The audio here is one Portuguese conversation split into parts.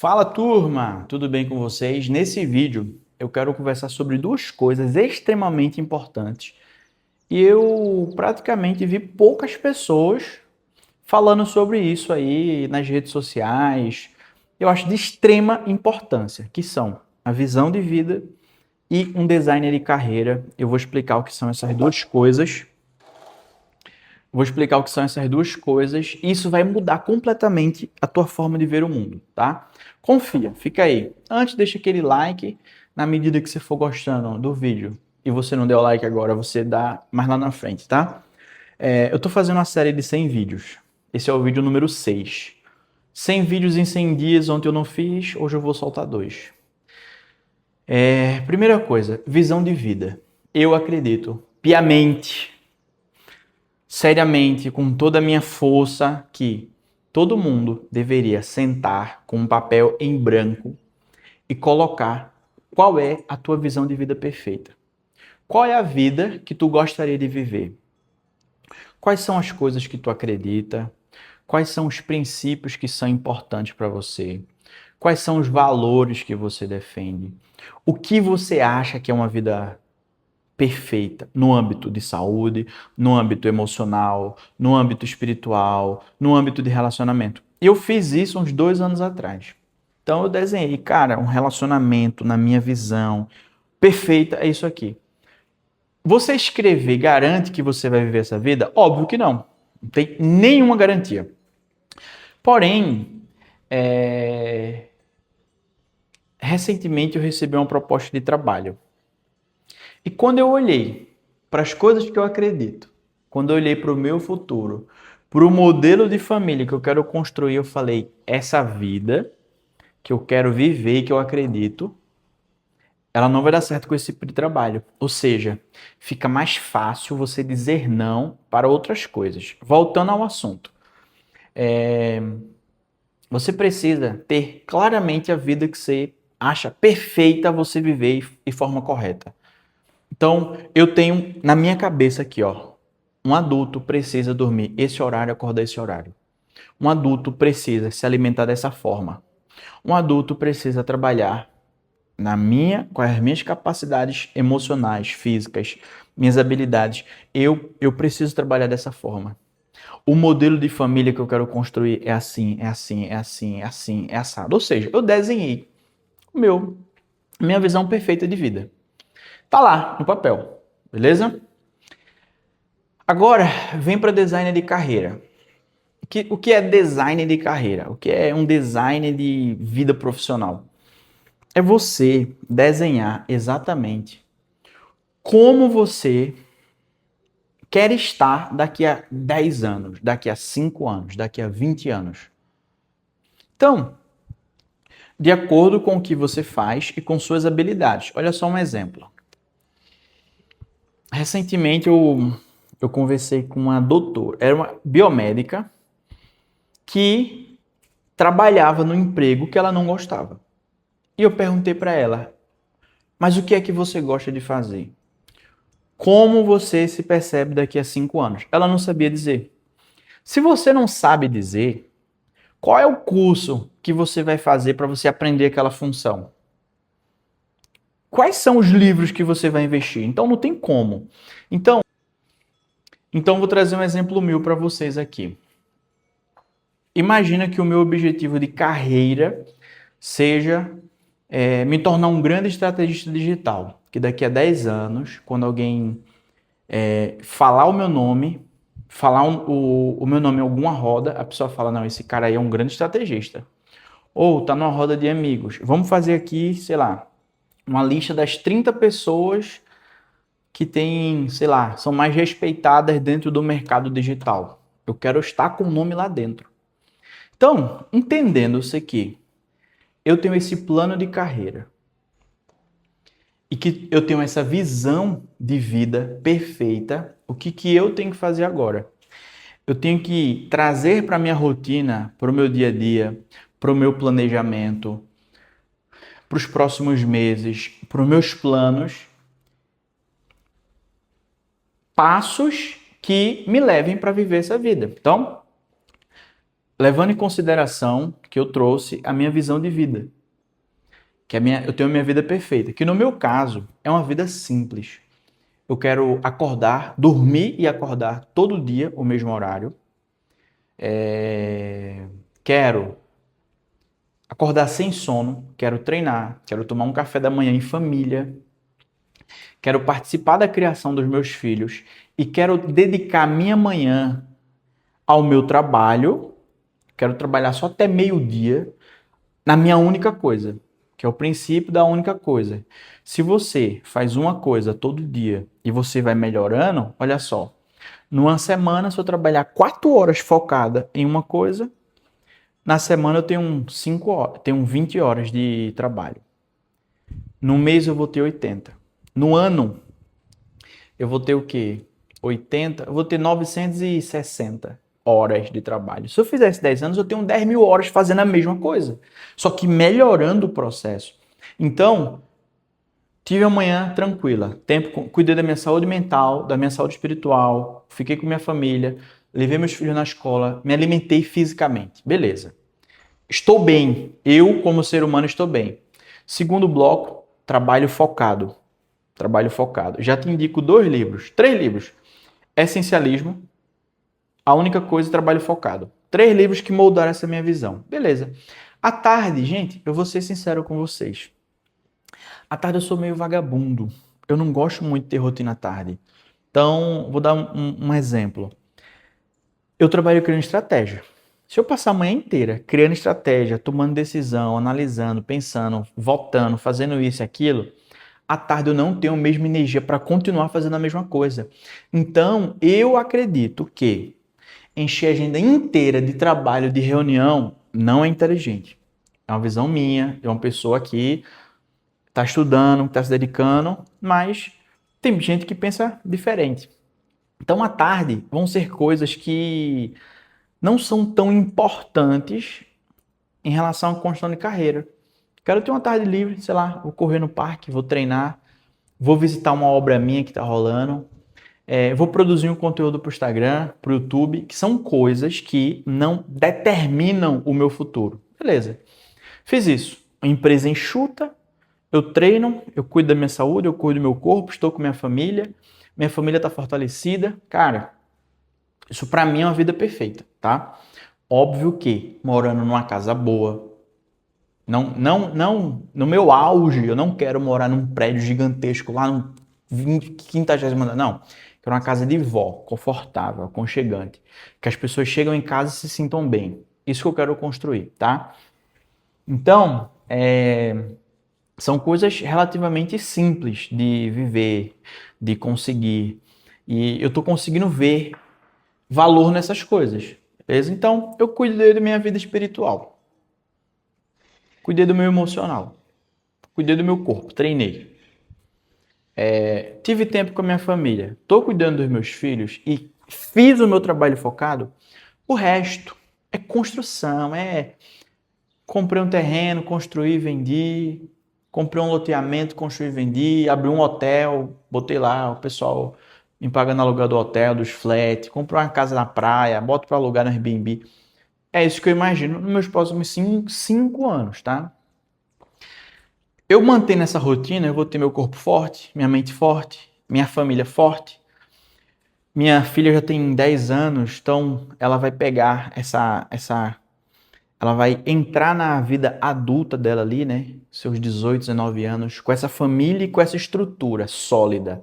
Fala turma, tudo bem com vocês? Nesse vídeo eu quero conversar sobre duas coisas extremamente importantes e eu praticamente vi poucas pessoas falando sobre isso aí nas redes sociais. Eu acho de extrema importância, que são a visão de vida e um designer de carreira. Eu vou explicar o que são essas duas coisas. Vou explicar o que são essas duas coisas e isso vai mudar completamente a tua forma de ver o mundo, tá? Confia, fica aí. Antes, deixa aquele like. Na medida que você for gostando do vídeo e você não deu like agora, você dá mais lá na frente, tá? Eu tô fazendo uma série de 100 vídeos. Esse é o vídeo número 6. 100 vídeos em 100 dias, ontem eu não fiz, hoje eu vou soltar dois. Primeira coisa, visão de vida. Eu acredito piamente, seriamente, com toda a minha força, que todo mundo deveria sentar com um papel em branco e colocar qual é a tua visão de vida perfeita. Qual é a vida que tu gostaria de viver? Quais são as coisas que tu acredita? Quais são os princípios que são importantes para você? Quais são os valores que você defende? O que você acha que é uma vida perfeita no âmbito de saúde, no âmbito emocional, no âmbito espiritual, no âmbito de relacionamento? Eu fiz isso uns 2 anos atrás. Então eu desenhei, cara, um relacionamento na minha visão perfeita é isso aqui. Você escrever garante que você vai viver essa vida? Óbvio que não. Não tem nenhuma garantia. Porém, recentemente eu recebi uma proposta de trabalho. E quando eu olhei para as coisas que eu acredito, quando eu olhei para o meu futuro, para o modelo de família que eu quero construir, eu falei: essa vida que eu quero viver e que eu acredito, ela não vai dar certo com esse tipo de trabalho. Ou seja, fica mais fácil você dizer não para outras coisas. Voltando ao assunto, você precisa ter claramente a vida que você acha perfeita você viver de forma correta. Então, eu tenho na minha cabeça aqui, ó, um adulto precisa dormir esse horário, acordar esse horário. Um adulto precisa se alimentar dessa forma. Um adulto precisa trabalhar com as minhas capacidades emocionais, físicas, minhas habilidades. Eu preciso trabalhar dessa forma. O modelo de família que eu quero construir é assim, é assim, é assim, é assim, é assado. Ou seja, eu desenhei minha visão perfeita de vida. Tá lá no papel, beleza? Agora, vem para design de carreira. O que é design de carreira? O que é um design de vida profissional? É você desenhar exatamente como você quer estar daqui a 10 anos, daqui a 5 anos, daqui a 20 anos. Então, de acordo com o que você faz e com suas habilidades. Olha só um exemplo. Recentemente eu conversei com uma doutora, era uma biomédica que trabalhava no emprego que ela não gostava. E eu perguntei para ela: mas o que é que você gosta de fazer? Como você se percebe daqui a 5 anos? Ela não sabia dizer. Se você não sabe dizer, qual é o curso que você vai fazer para você aprender aquela função? Quais são os livros que você vai investir? Então não tem como. Então vou trazer um exemplo meu para vocês aqui. Imagina que o meu objetivo de carreira seja me tornar um grande estrategista digital. Que daqui a 10 anos, quando alguém falar o meu nome, falar o meu nome em alguma roda, a pessoa fala: não, esse cara aí é um grande estrategista. Ou tá numa roda de amigos. Vamos fazer aqui, sei lá, uma lista das 30 pessoas que tem, sei lá, são mais respeitadas dentro do mercado digital. Eu quero estar com o nome lá dentro. Então, entendendo isso aqui, eu tenho esse plano de carreira e que eu tenho essa visão de vida perfeita, o que eu tenho que fazer agora? Eu tenho que trazer para a minha rotina, para o meu dia a dia, para o meu planejamento, para os próximos meses, para os meus planos, passos que me levem para viver essa vida. Então, levando em consideração que eu trouxe a minha visão de vida, que eu tenho a minha vida perfeita, que no meu caso é uma vida simples. Eu quero acordar, dormir e acordar todo dia o mesmo horário. Quero acordar sem sono, quero treinar, quero tomar um café da manhã em família, quero participar da criação dos meus filhos e quero dedicar minha manhã ao meu trabalho. Quero trabalhar só até meio-dia na minha única coisa, que é o princípio da única coisa. Se você faz uma coisa todo dia e você vai melhorando, olha só, numa semana, se eu trabalhar 4 horas focada em uma coisa, na semana eu tenho 5 horas, tenho 20 horas de trabalho. No mês eu vou ter 80. No ano eu vou ter o quê? 80, eu vou ter 960 horas de trabalho. Se eu fizesse 10 anos, eu tenho 10 mil horas fazendo a mesma coisa, só que melhorando o processo. Então, tive amanhã tranquila, cuidei da minha saúde mental, da minha saúde espiritual, fiquei com minha família, levei meus filhos na escola, me alimentei fisicamente. Beleza. Estou bem. Eu, como ser humano, estou bem. Segundo bloco, trabalho focado. Trabalho focado. Já te indico 2 livros, 3 livros. Essencialismo, A Única Coisa e Trabalho Focado. 3 livros que moldaram essa minha visão. Beleza. À tarde, gente, eu vou ser sincero com vocês. À tarde eu sou meio vagabundo. Eu não gosto muito de ter rotina à tarde. Então, vou dar um exemplo. Eu trabalho criando estratégia. Se eu passar a manhã inteira criando estratégia, tomando decisão, analisando, pensando, votando, fazendo isso e aquilo, à tarde eu não tenho a mesma energia para continuar fazendo a mesma coisa. Então, eu acredito que encher a agenda inteira de trabalho, de reunião, não é inteligente. É uma visão minha, de uma pessoa que está estudando, está se dedicando, mas tem gente que pensa diferente. Então, à tarde, vão ser coisas que não são tão importantes em relação à construção de carreira. Quero ter uma tarde livre, sei lá, vou correr no parque, vou treinar, vou visitar uma obra minha que está rolando, vou produzir um conteúdo para o Instagram, para o YouTube, que são coisas que não determinam o meu futuro. Beleza. Fiz isso. Uma empresa enxuta, eu treino, eu cuido da minha saúde, eu cuido do meu corpo, estou com minha família está fortalecida. Cara, isso para mim é uma vida perfeita, tá? Óbvio que morando numa casa boa, não, no meu auge, eu não quero morar num prédio gigantesco lá no 50º andar, não. Quero uma casa de vó, confortável, aconchegante, que as pessoas chegam em casa e se sintam bem. Isso que eu quero construir, tá? Então, são coisas relativamente simples de viver, de conseguir. E eu tô conseguindo ver valor nessas coisas, beleza? Então, eu cuidei da minha vida espiritual, cuidei do meu emocional, cuidei do meu corpo, treinei. Tive tempo com a minha família, tô cuidando dos meus filhos e fiz o meu trabalho focado. O resto é construção, comprei um terreno, construí, vendi, comprei um loteamento, construí, vendi, abri um hotel, botei lá o pessoal me pagando aluguel do hotel, dos flats, comprei uma casa na praia, boto para alugar no Airbnb. É isso que eu imagino nos meus próximos 5 anos, tá? Eu mantendo essa rotina, eu vou ter meu corpo forte, minha mente forte, minha família forte. Minha filha já tem 10 anos, então ela vai pegar ela vai entrar na vida adulta dela ali, né? Seus 18, 19 anos, com essa família e com essa estrutura sólida.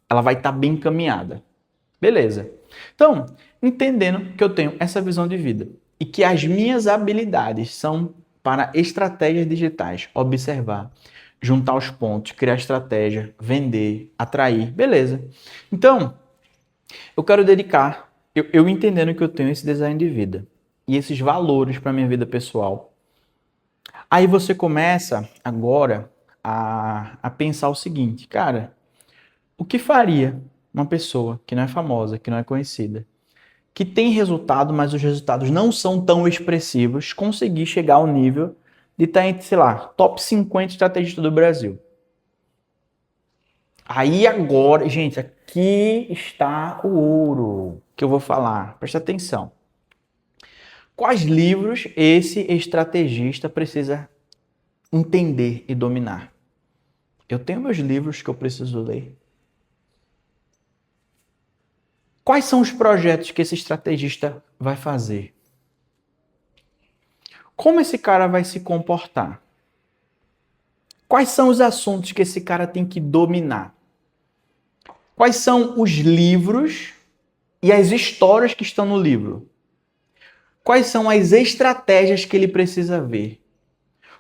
Ela vai estar bem encaminhada. Beleza. Então, entendendo que eu tenho essa visão de vida e que as minhas habilidades são para estratégias digitais, observar, juntar os pontos, criar estratégia, vender, atrair, beleza. Então, eu quero dedicar, eu entendendo que eu tenho esse design de vida e esses valores para minha vida pessoal. Aí você começa agora a pensar o seguinte, cara, o que faria uma pessoa que não é famosa, que não é conhecida, que tem resultado, mas os resultados não são tão expressivos, conseguir chegar ao nível de estar entre, sei lá, top 50 estrategistas do Brasil? Aí agora, gente, aqui está o ouro que eu vou falar. Presta atenção. Quais livros esse estrategista precisa entender e dominar? Eu tenho meus livros que eu preciso ler. Quais são os projetos que esse estrategista vai fazer? Como esse cara vai se comportar? Quais são os assuntos que esse cara tem que dominar? Quais são os livros e as histórias que estão no livro? Quais são as estratégias que ele precisa ver?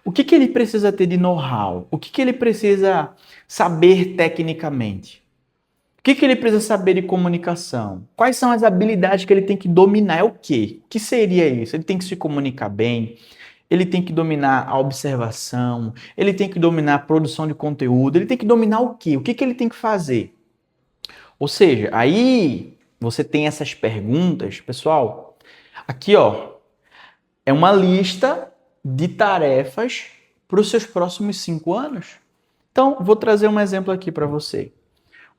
O que ele precisa ter de know-how? O que ele precisa saber tecnicamente? O que ele precisa saber de comunicação? Quais são as habilidades que ele tem que dominar? É o quê? O que seria isso? Ele tem que se comunicar bem, ele tem que dominar a observação, ele tem que dominar a produção de conteúdo, ele tem que dominar o quê? O que ele tem que fazer? Ou seja, aí você tem essas perguntas, pessoal, aqui ó, é uma lista de tarefas para os seus próximos 5 anos. Então, vou trazer um exemplo aqui para você.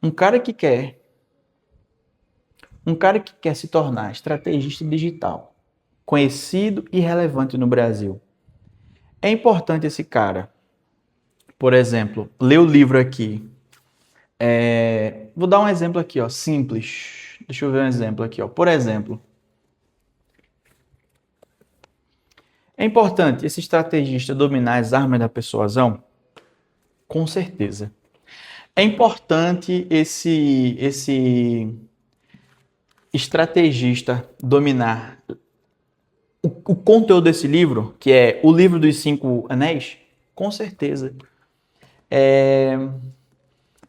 Um cara que quer se tornar estrategista digital, conhecido e relevante no Brasil. É importante esse cara, por exemplo, ler o livro aqui. Vou dar um exemplo aqui, ó, simples. Deixa eu ver um exemplo aqui, ó. Por exemplo, é importante esse estrategista dominar as armas da persuasão? Com certeza. É importante esse estrategista dominar o conteúdo desse livro, que é o livro dos 5 anéis? Com certeza. É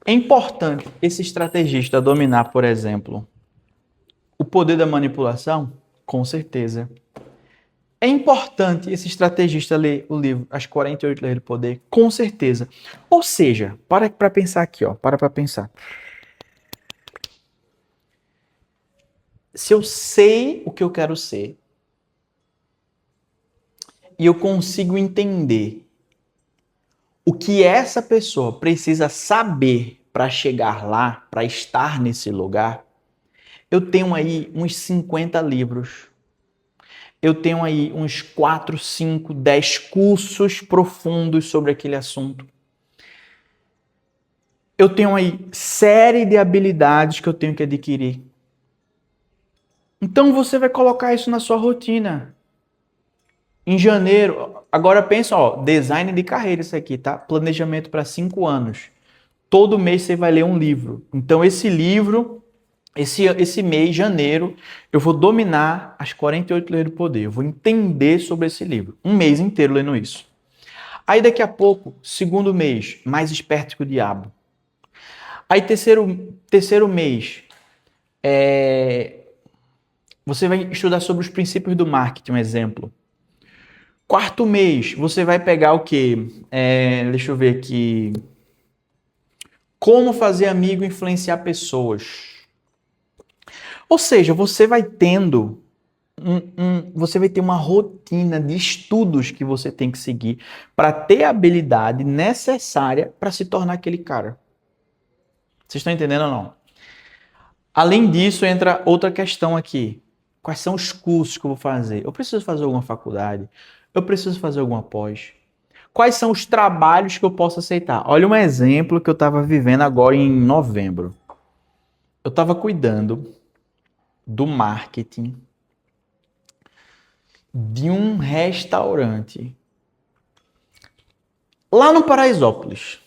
importante esse estrategista dominar, por exemplo, o poder da manipulação? Com certeza. É importante esse estrategista ler o livro As 48 Leis do Poder? Com certeza. Ou seja, para pensar aqui, ó, para pensar. Se eu sei o que eu quero ser e eu consigo entender o que essa pessoa precisa saber para chegar lá, para estar nesse lugar, eu tenho aí uns 50 livros. Eu tenho aí uns 4, 5, 10 cursos profundos sobre aquele assunto. Eu tenho aí série de habilidades que eu tenho que adquirir. Então você vai colocar isso na sua rotina. Em janeiro, agora pensa, ó, design de carreira isso aqui, tá? Planejamento para 5 anos. Todo mês você vai ler um livro. Então esse livro, esse mês, janeiro, eu vou dominar as 48 leis do poder. Eu vou entender sobre esse livro. Um mês inteiro lendo isso. Aí daqui a pouco, segundo mês, mais esperto que o diabo. Aí terceiro mês, você vai estudar sobre os princípios do marketing, um exemplo. Quarto mês, você vai pegar o quê? Deixa eu ver aqui. Como fazer amigo e influenciar pessoas. Ou seja, você vai tendo você vai ter uma rotina de estudos que você tem que seguir para ter a habilidade necessária para se tornar aquele cara. Vocês estão entendendo ou não? Além disso, entra outra questão aqui. Quais são os cursos que eu vou fazer? Eu preciso fazer alguma faculdade? Eu preciso fazer alguma pós? Quais são os trabalhos que eu posso aceitar? Olha um exemplo que eu estava vivendo agora em novembro. Eu estava cuidando do marketing de um restaurante lá no Paraisópolis.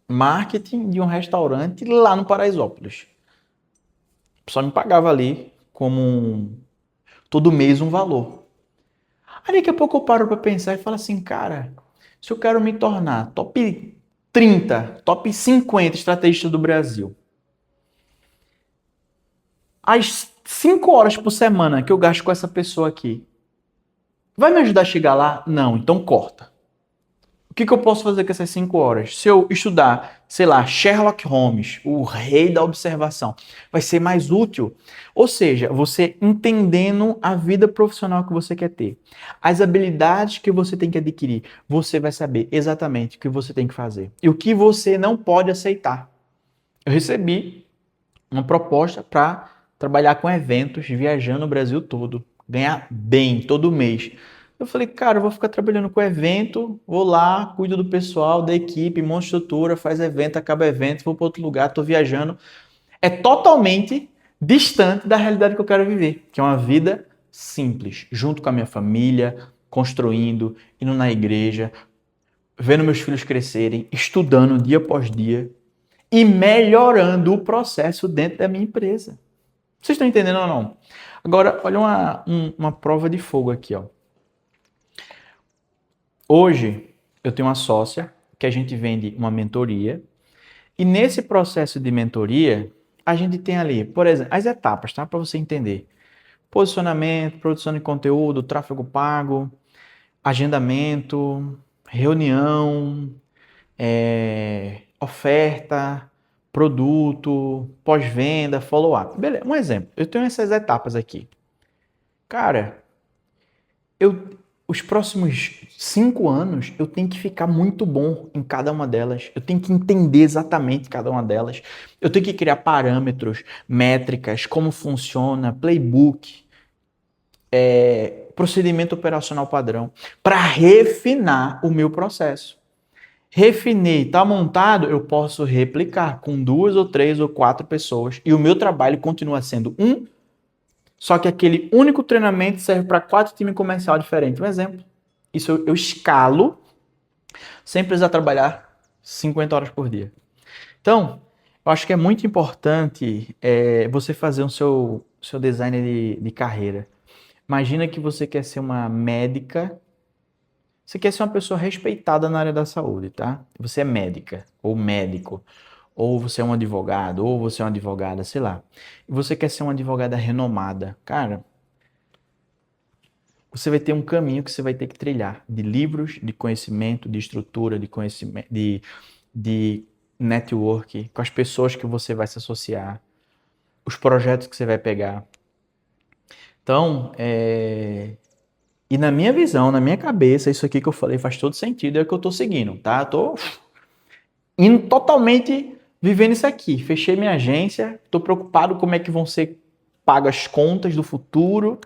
Marketing de um restaurante lá no Paraisópolis. Só me pagava ali como todo mês um valor. Aí daqui a pouco eu paro para pensar e falo assim, cara, se eu quero me tornar top 30, top 50 estrategista do Brasil, as 5 horas por semana que eu gasto com essa pessoa aqui, vai me ajudar a chegar lá? Não, então corta. O que eu posso fazer com essas 5 horas? Se eu estudar, sei lá, Sherlock Holmes, o rei da observação, vai ser mais útil. Ou seja, você entendendo a vida profissional que você quer ter, as habilidades que você tem que adquirir, você vai saber exatamente o que você tem que fazer e o que você não pode aceitar. Eu recebi uma proposta para trabalhar com eventos, viajando o Brasil todo. ganhar bem todo mês. Eu falei, cara, eu vou ficar trabalhando com evento, vou lá, cuido do pessoal, da equipe, monto estrutura, faz evento, acaba evento, vou para outro lugar, tô viajando. É totalmente distante da realidade que eu quero viver, que é uma vida simples, junto com a minha família, construindo, indo na igreja, vendo meus filhos crescerem, estudando dia após dia e melhorando o processo dentro da minha empresa. Vocês estão entendendo ou não? Agora, olha uma prova de fogo aqui, ó. Hoje, eu tenho uma sócia que a gente vende uma mentoria e nesse processo de mentoria, a gente tem ali, por exemplo, as etapas, tá? Para você entender. Posicionamento, produção de conteúdo, tráfego pago, agendamento, reunião, oferta, produto, pós-venda, follow-up. Beleza, um exemplo. Eu tenho essas etapas aqui. Cara, os próximos 5 anos eu tenho que ficar muito bom em cada uma delas. Eu tenho que entender exatamente cada uma delas. Eu tenho que criar parâmetros, métricas, como funciona, playbook, procedimento operacional padrão, para refinar o meu processo. Refinei, está montado, eu posso replicar com 2 ou 3 ou 4 pessoas e o meu trabalho continua sendo só que aquele único treinamento serve para 4 times comerciais diferentes. Um exemplo. Isso eu escalo sem precisar trabalhar 50 horas por dia. Então, eu acho que é muito importante você fazer o seu design de carreira. Imagina que você quer ser uma médica, você quer ser uma pessoa respeitada na área da saúde, tá? Você é médica ou médico, ou você é um advogado, ou você é uma advogada, sei lá. E você quer ser uma advogada renomada. Cara, você vai ter um caminho que você vai ter que trilhar de livros, de conhecimento, de estrutura, de conhecimento, de network, com as pessoas que você vai se associar, os projetos que você vai pegar. Então, e na minha visão, na minha cabeça, isso aqui que eu falei faz todo sentido, é o que eu tô seguindo, tá? Eu tô indo totalmente vivendo isso aqui. Fechei minha agência, tô preocupado como é que vão ser pagas as contas do futuro,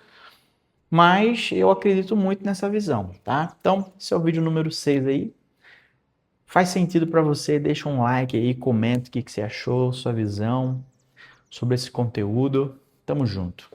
mas eu acredito muito nessa visão, tá? Então, esse é o vídeo número 6 aí. Faz sentido para você? Deixa um like aí, comenta o que você achou, sua visão sobre esse conteúdo. Tamo junto.